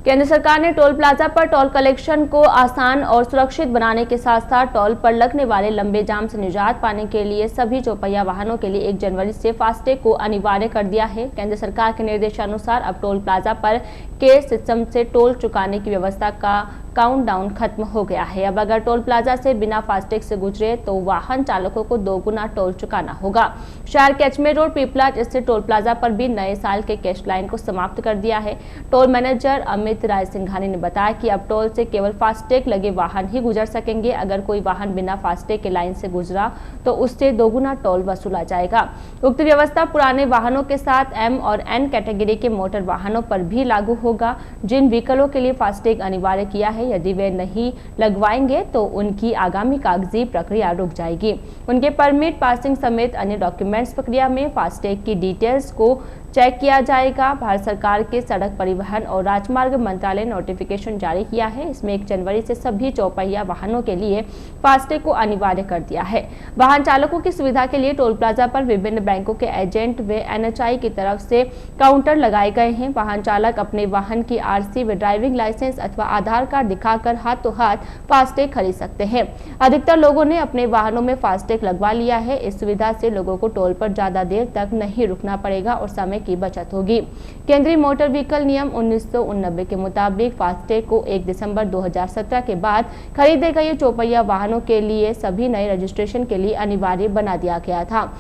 केंद्र सरकार ने टोल प्लाजा पर टोल कलेक्शन को आसान और सुरक्षित बनाने के साथ साथ टोल पर लगने वाले लंबे जाम से निजात पाने के लिए सभी चौपहिया वाहनों के लिए 1 जनवरी से फास्टैग को अनिवार्य कर दिया है। केंद्र सरकार के निर्देशानुसार अब टोल प्लाजा पर के सिस्टम से टोल चुकाने की व्यवस्था का काउंटडाउन खत्म हो गया है। अब अगर टोल प्लाजा से बिना फास्टैग से गुजरे तो वाहन चालकों को 2 गुना टोल चुकाना होगा। शहर के एचमे रोड पीपला स्थित टोल प्लाजा पर भी नए साल के कैश लाइन को समाप्त कर दिया है। टोल मैनेजर अमित राय सिंघानी ने बताया कि अब टोल से केवल फास्टैग लगे वाहन ही गुजर सकेंगे। अगर कोई वाहन बिना फास्टैग के लाइन से गुजरा तो उससे 2 गुना टोल वसूला जाएगा। उक्त व्यवस्था पुराने वाहनों के साथ M और N कैटेगरी के मोटर वाहनों पर भी लागू होगा, जिन व्हीकलों के लिए फास्टैग अनिवार्य किया है। यदि वे नहीं लगवाएंगे तो उनकी आगामी कागजी प्रक्रिया रुक जाएगी। उनके परमिट, पासिंग समेत अन्य डॉक्यूमेंट्स प्रक्रिया में फास्टैग की डिटेल्स को चेक किया जाएगा। भारत सरकार के सड़क परिवहन और राजमार्ग मंत्रालय ने नोटिफिकेशन जारी किया है। इसमें 1 जनवरी से सभी चौपहिया वाहनों के लिए फास्टैग को अनिवार्य कर दिया है। वाहन चालकों की सुविधा के लिए टोल प्लाजा पर विभिन्न बैंकों के एजेंट व NHAI की तरफ से काउंटर लगाए गए हैं। वाहन चालक अपने वाहन की RC व ड्राइविंग लाइसेंस अथवा आधार कार्ड दिखाकर हाथों हाथ फास्टैग खरीद सकते हैं। अधिकतर लोगों ने अपने वाहनों में फास्टैग लगवा लिया है। इस सुविधा से लोगों को टोल पर ज्यादा देर तक नहीं रुकना पड़ेगा और समय की बचत होगी। केंद्रीय मोटर व्हीकल नियम 1989 के मुताबिक फास्टैग को 1 दिसंबर 2017 के बाद खरीदे गए चौपहिया वाहनों के लिए सभी नए रजिस्ट्रेशन के लिए अनिवार्य बना दिया गया था।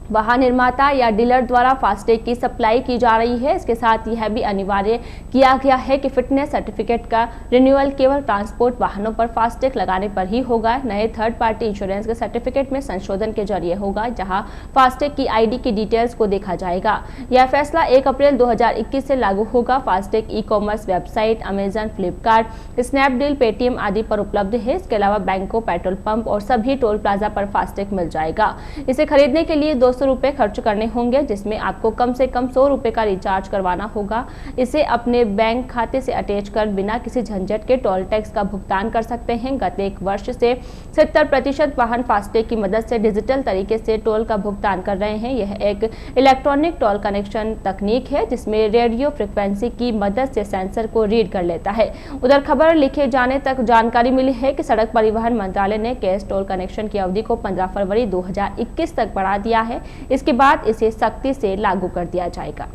वाहन निर्माता या डीलर द्वारा फास्टैग की सप्लाई की जा रही है। इसके साथ यह भी अनिवार्य किया गया है कि फिटनेस सर्टिफिकेट का रिन्यूअल केवल ट्रांसपोर्ट वाहनों पर फास्टैग लगाने पर ही होगा। नए थर्ड पार्टी इंश्योरेंस के सर्टिफिकेट में संशोधन के जरिए होगा, जहां फास्टैग की ID की डिटेल्स को देखा जाएगा। यह फैसला 1 अप्रैल 2021 से लागू होगा। FASTag e-commerce website Amazon, Flipkart, Snapdeal, Paytm आदि पर उपलब्ध है। इसके अलावा बैंकों, पेट्रोल पंप और सभी टोल प्लाजा पर फास्टैग मिल जाएगा। इसे खरीदने के लिए 200 रुपए खर्च करने होंगे, जिसमें आपको कम से कम 100 रुपए का रिचार्ज करवाना होगा। इसे अपने बैंक खाते से अटैच कर बिना किसी झंझट के टोल टैक्स का भुगतान कर सकते हैं। गत 1 वर्ष से 70% वाहन फास्टैग की मदद से डिजिटल तरीके से टोल का भुगतान कर रहे हैं। यह एक इलेक्ट्रॉनिक टोल कनेक्शन तकनीक है, जिसमें रेडियो फ्रिक्वेंसी की मदद से सेंसर को रीड कर लेता है। उधर खबर लिखे जाने तक जानकारी मिली है कि सड़क परिवहन मंत्रालय ने कैश टोल कनेक्शन की अवधि को 15 फरवरी 2021 तक बढ़ा दिया है। इसके बाद इसे सख्ती से लागू कर दिया जाएगा।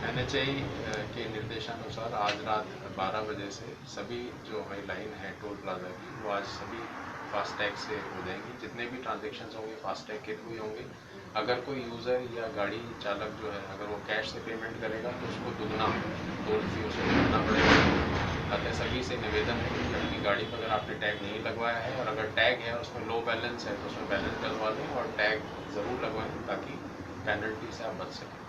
NHAI के निर्देशानुसार आज रात 12 बजे से सभी जो हमारी लाइन है टोल प्लाजा की, वो आज सभी फास्टैग से हो जाएंगी। जितने भी ट्रांजैक्शंस होंगे फास्टैग के थ्रू ही होंगे। अगर कोई यूज़र या गाड़ी चालक जो है अगर वो कैश से पेमेंट करेगा तो उसको दुगना टोल फी उसे भरना पड़ेगा। अतः सभी से निवेदन है कि अपनी गाड़ी पर अगर आपने टैग नहीं लगवाया है और अगर टैग है और उसमें लो बैलेंस है तो उसमें बैलेंस डलवा लें और टैग ज़रूर लगवाएं ताकि पेनल्टी से आप बच सकें।